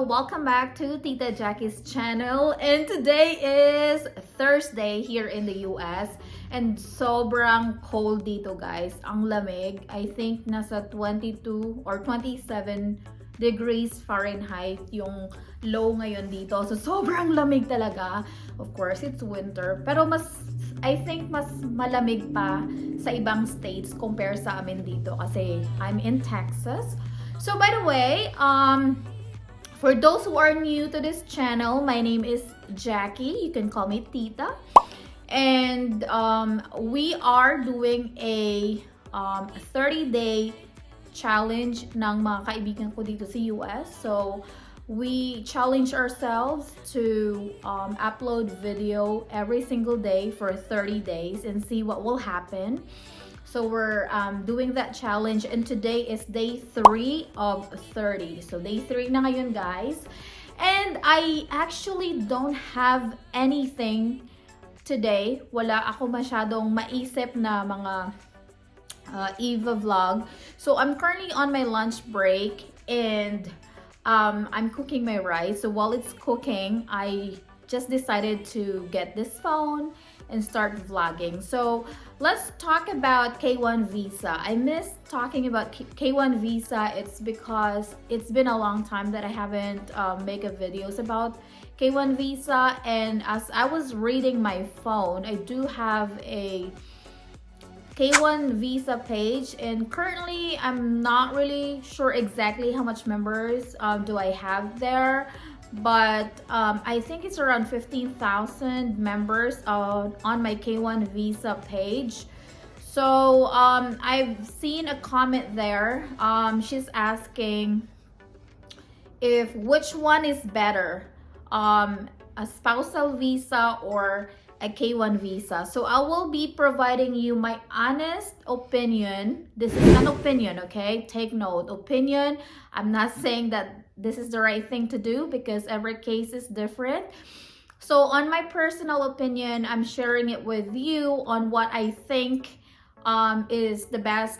welcome back to Tita Jackie's channel, and today is Thursday here in the US and sobrang cold dito guys. Ang lamig, I think nasa 22 or 27 degrees Fahrenheit yung low ngayon dito. So sobrang lamig talaga. Of course, it's winter, pero I think mas malamig pa sa ibang states compare sa amin dito kasi I'm in Texas. So by the way, for those who are new to this channel, my name is Jackie. You can call me Tita. And we are doing a 30-day challenge ng mga kaibigan ko dito sa US. So we challenge ourselves to upload video every single day for 30 days and see what will happen. So we're doing that challenge, and today is day 3 of 30. So day 3 na ngayon guys. And I actually don't have anything today. Wala ako masyadong maisip na mga Eva vlog. So I'm currently on my lunch break and I'm cooking my rice. So while it's cooking, I just decided to get this phone and start vlogging. So let's talk about K1 visa. I miss talking about K1 visa. It's because it's been a long time that I haven't made videos about K1 visa, and as I was reading my phone, I do have a K1 visa page, and currently I'm not really sure exactly how much members do I have there, but I think it's around 15,000 members on my K1 visa page. So I've seen a comment there. She's asking if which one is better, a spousal visa or a K1 visa. So I will be providing you my honest opinion. This is an opinion, okay? Take note, opinion. I'm not saying that this is the right thing to do because every case is different. So on my personal opinion, I'm sharing it with you on what I think is the best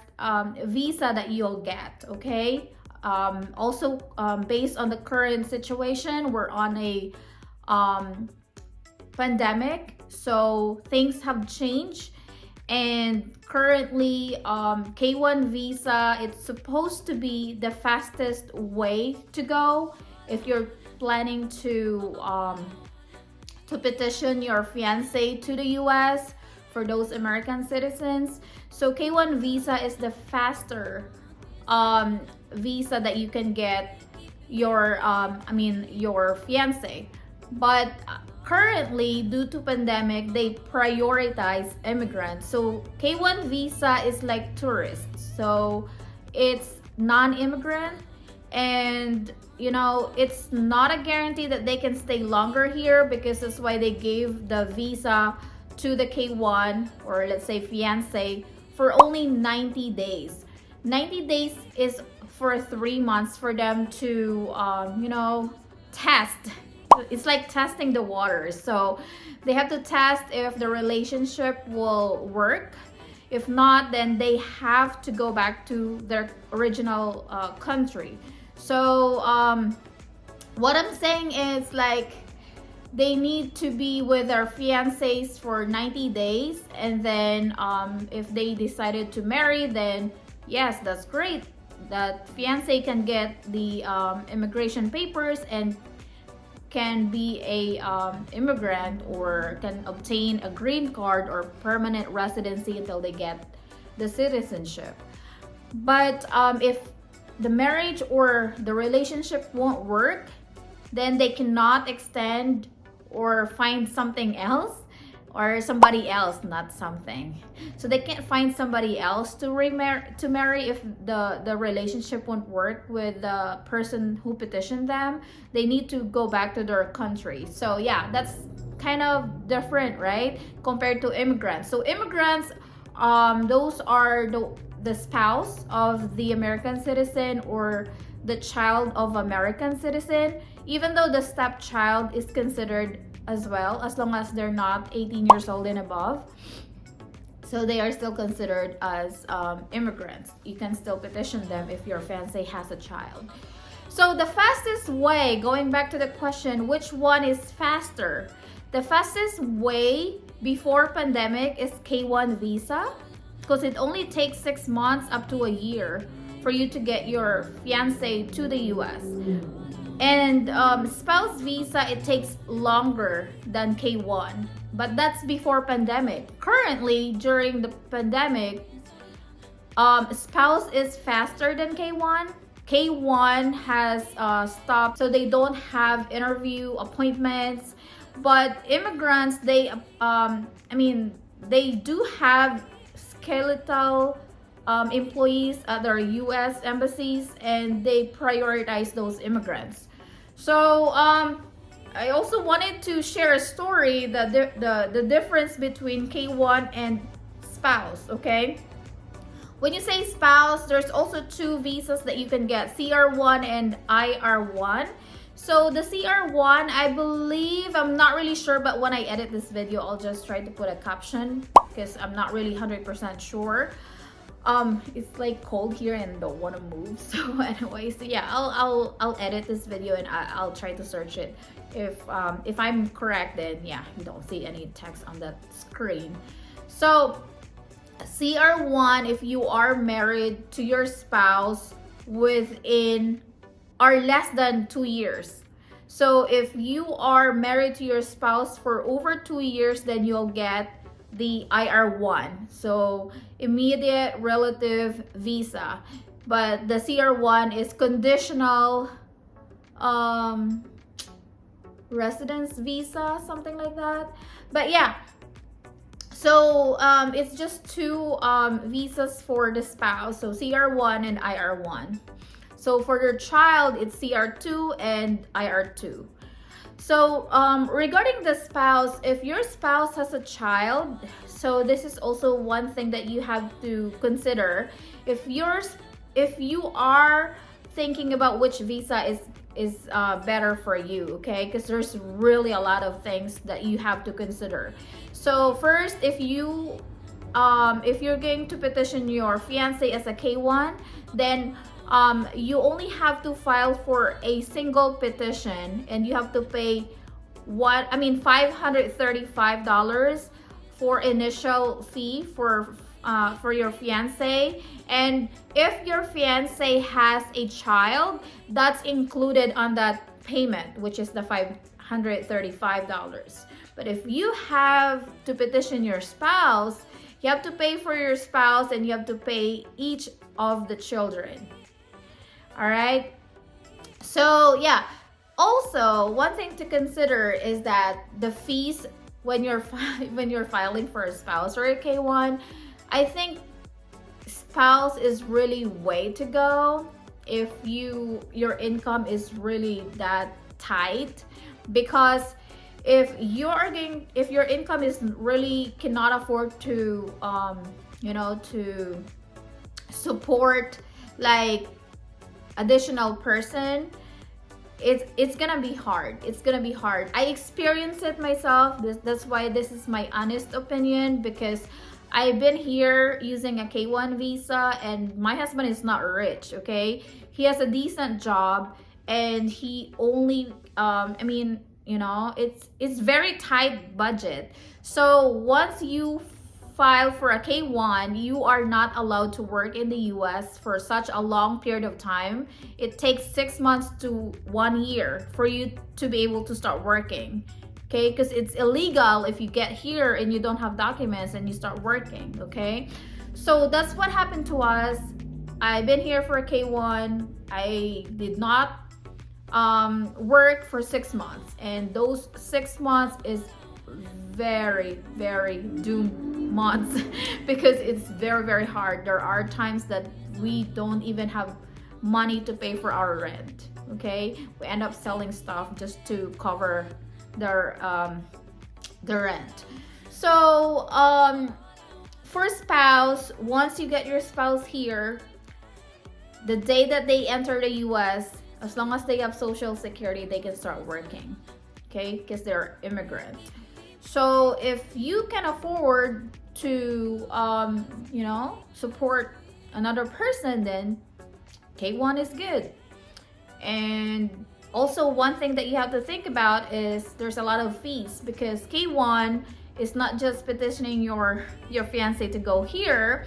visa that you'll get, okay? Also, based on the current situation, we're on a pandemic, so things have changed, and currently K1 visa, it's supposed to be the fastest way to go if you're planning to petition your fiance to the US for those American citizens. So K1 visa is the faster visa that you can get your your fiance. But currently, due to pandemic, they prioritize immigrants. So K1 visa is like tourists. So it's non-immigrant, and you know, it's not a guarantee that they can stay longer here, because that's why they gave the visa to the K1, or let's say fiance, for only 90 days. 90 days is for 3 months for them to you know, test. It's like testing the waters. So they have to test if the relationship will work. If not, then they have to go back to their original country. So what I'm saying is, like, they need to be with their fiancés for 90 days, and then if they decided to marry, then yes, that's great. That fiancé can get the immigration papers and can be a immigrant, or can obtain a green card or permanent residency until they get the citizenship. But if the marriage or the relationship won't work, then they cannot extend or find something else, or somebody else, not something. So they can't find somebody else to marry if the relationship won't work with the person who petitioned them. They need to go back to their country. So yeah, that's kind of different, right, compared to immigrants. So immigrants, those are the spouse of the American citizen or the child of American citizen, even though the stepchild is considered as well, as long as they're not 18 years old and above. So they are still considered as immigrants. You can still petition them if your fiancé has a child. So the fastest way, going back to the question, which one is faster? The fastest way before pandemic is K1 visa, because it only takes 6 months up to a year for you to get your fiance to the US. And spouse visa, it takes longer than K1, but that's before pandemic. Currently, during the pandemic, spouse is faster than K1. K1 has stopped, so they don't have interview appointments. But immigrants, they do have skeletal employees at their U.S. embassies, and they prioritize those immigrants. So I also wanted to share a story that the difference between K1 and spouse. Okay, when you say spouse, there's also two visas that you can get, CR1 and IR1. So the CR1, I believe, I'm not really sure, but when I edit this video, I'll just try to put a caption because I'm not really 100% sure. It's like cold here and don't want to move. So anyway, so yeah, I'll edit this video and I'll try to search it. If I'm correct, then yeah, you don't see any text on that screen. So CR1, if you are married to your spouse within or less than 2 years. So if you are married to your spouse for over 2 years, then you'll get the IR1, so immediate relative visa. But the CR1 is conditional residence visa, something like that. But yeah, so it's just two visas for the spouse, so CR1 and IR1. So for your child, it's CR2 and IR2. So regarding the spouse, if your spouse has a child, so this is also one thing that you have to consider. If you are thinking about which visa is better for you, okay? Because there's really a lot of things that you have to consider. So first, if you're going to petition your fiance as a K1, then you only have to file for a single petition, and you have to pay $535 for initial fee for your fiance. And if your fiance has a child, that's included on that payment, which is the $535. But if you have to petition your spouse, you have to pay for your spouse and you have to pay each of the children. All right, so yeah, also one thing to consider is that the fees when you're filing for a spouse or a K1, I think spouse is really way to go if your income is really that tight, because if your income is really cannot afford to to support like additional person, it's gonna be hard. I experienced it myself. That's why this is my honest opinion, because I've been here using a K1 visa and my husband is not rich, okay? He has a decent job and he only it's very tight budget. So once you file for a K1, you are not allowed to work in the US for such a long period of time. It takes 6 months to 1 year for you to be able to start working, okay? Because it's illegal if you get here and you don't have documents and you start working, okay? So that's what happened to us. I've been here for a K1. I did not work for 6 months, and those 6 months is very, very doomed months because it's very, very hard. There are times that we don't even have money to pay for our rent, okay? We end up selling stuff just to cover the rent. So for spouse, once you get your spouse here, the day that they enter the US, as long as they have social security, they can start working, okay? Because they're immigrant. So if you can afford to support another person, then K1 is good. And also, one thing that you have to think about is there's a lot of fees, because K1 is not just petitioning your fiance to go here,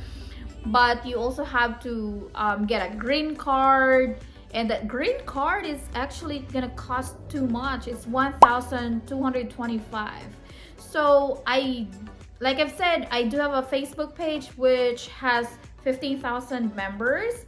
but you also have to get a green card, and that green card is actually gonna cost too much. It's 1,225. So like I've said, I do have a Facebook page which has 15,000 members.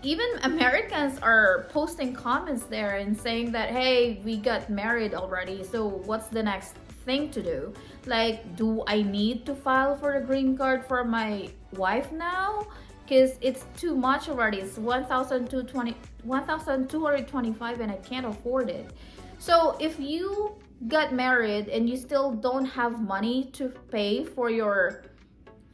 Even Americans are posting comments there and saying that, hey, we got married already, so what's the next thing to do? Like, do I need to file for the green card for my wife now? Because it's too much already. It's 1,225 and I can't afford it. So if you got married and you still don't have money to pay for your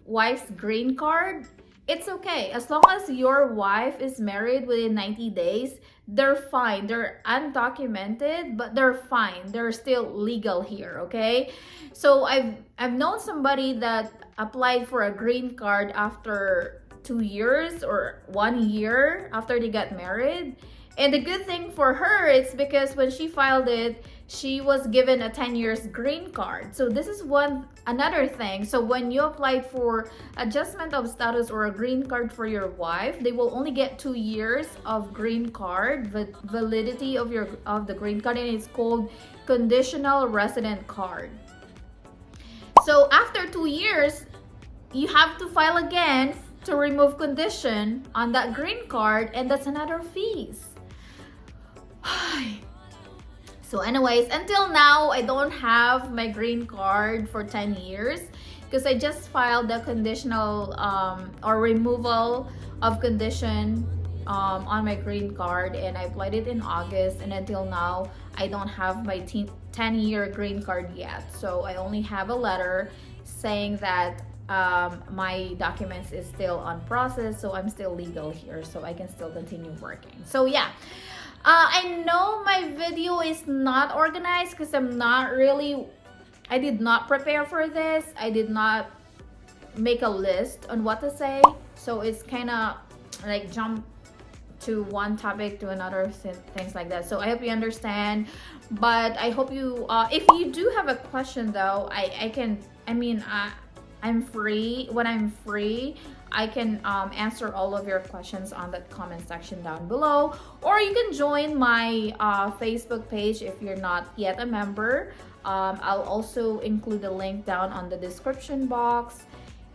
wife's green card, it's okay. As long as your wife is married within 90 days, they're fine. They're undocumented, but they're fine. They're still legal here, okay? So I've known somebody that applied for a green card after 2 years or 1 year after they got married. And the good thing for her, it's because when she filed it, she was given a 10 years green card. So this is another thing. So when you applied for adjustment of status or a green card for your wife, they will only get 2 years of green card validity of the green card, and it's called conditional resident card. So after 2 years, you have to file again to remove condition on that green card, and that's another fees. So anyways, until now, I don't have my green card for 10 years because I just filed the conditional or removal of condition on my green card, and I applied it in August, and until now, I don't have my 10-year green card yet. So I only have a letter saying that my documents is still on process, so I'm still legal here, so I can still continue working. So yeah. I know my video is not organized because I did not prepare for this. I did not make a list on what to say. So it's kind of like jump to one topic to another, things like that. So I hope you understand. But I hope you, if you do have a question though, I'm free. When I'm free, I can answer all of your questions on the comment section down below, or you can join my Facebook page if you're not yet a member. I'll also include the link down on the description box.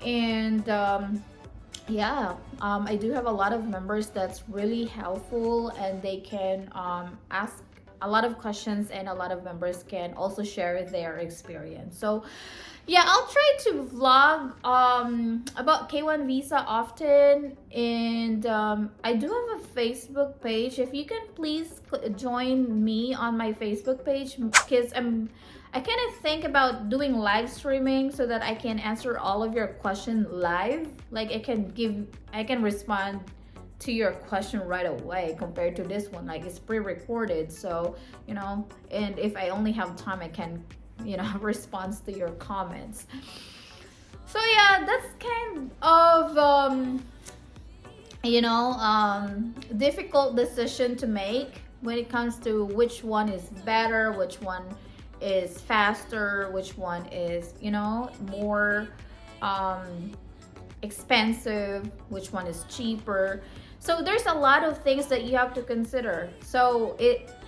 And yeah, I do have a lot of members that's really helpful, and they can ask a lot of questions, and a lot of members can also share their experience. So yeah, I'll try to vlog about K1 visa often, and I do have a Facebook page. If you can please join me on my Facebook page, because I kind of think about doing live streaming so that I can answer all of your questions live. Like I can respond to your question right away compared to this one. Like it's pre-recorded, so you know, and if I only have time, I can response to your comments. So yeah, that's kind of difficult decision to make when it comes to which one is better, which one is faster, which one is more expensive, which one is cheaper. So there's a lot of things that you have to consider. So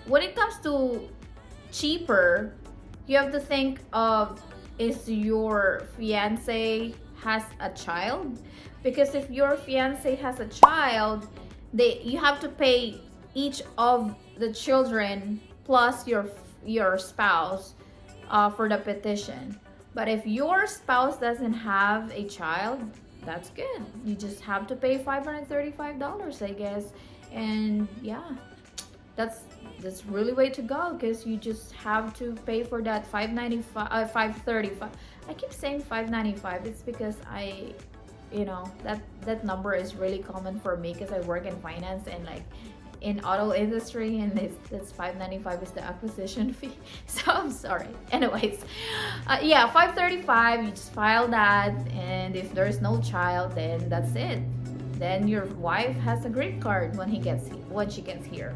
when it comes to cheaper, you have to think of, is your fiance has a child? Because if your fiance has a child, you have to pay each of the children plus your spouse for the petition. But if your spouse doesn't have a child, that's good. You just have to pay $535, I guess. And yeah, that's really way to go, because you just have to pay for that $535. I keep saying $595. It's because that number is really common for me because I work in finance and like in auto industry, and it's $595 is the acquisition fee. So I'm sorry. Anyways, yeah, $535. You just file that, and if there's no child, then that's it. then your wife has a green card when she gets here.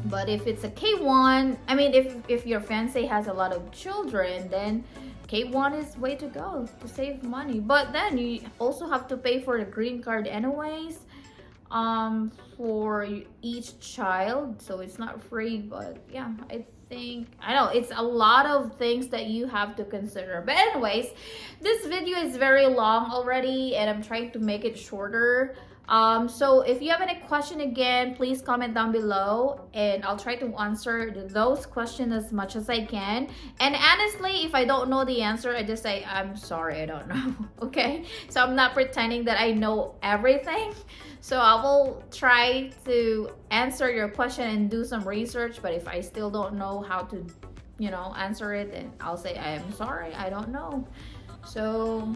But if it's a K1, I mean, if your fiance has a lot of children, then K1 is way to go to save money. But then you also have to pay for the green card anyways, for each child, so it's not free. But yeah, I know it's a lot of things that you have to consider. But anyways, this video is very long already, and I'm trying to make it shorter. So if you have any question, again, please comment down below, and I'll try to answer those questions as much as I can. And honestly, if I don't know the answer, I just say I'm sorry, I don't know. Okay, so I'm not pretending that I know everything. So I will try to answer your question and do some research, but if I still don't know how to, answer it, then I'll say I am sorry, I don't know. So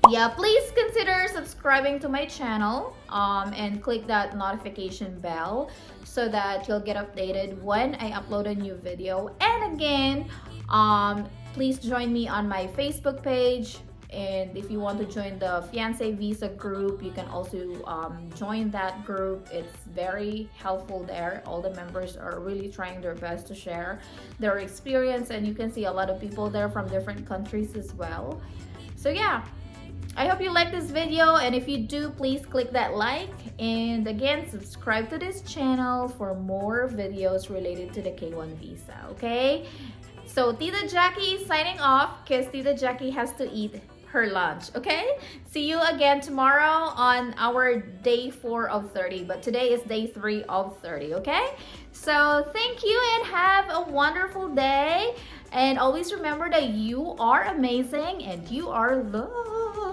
yeah, please consider subscribing to my channel, and click that notification bell so that you'll get updated when I upload a new video. And again, please join me on my Facebook page. And if you want to join the fiance visa group, you can also join that group. It's very helpful there. All the members are really trying their best to share their experience, and you can see a lot of people there from different countries as well. So yeah, I hope you like this video, and if you do, please click that like, and again, subscribe to this channel for more videos related to the K1 visa, okay? So Tita Jackie is signing off because Tita Jackie has to eat her lunch, okay? See you again tomorrow on our day 4 of 30, but today is day 3 of 30, okay? So thank you and have a wonderful day, and always remember that you are amazing and you are loved.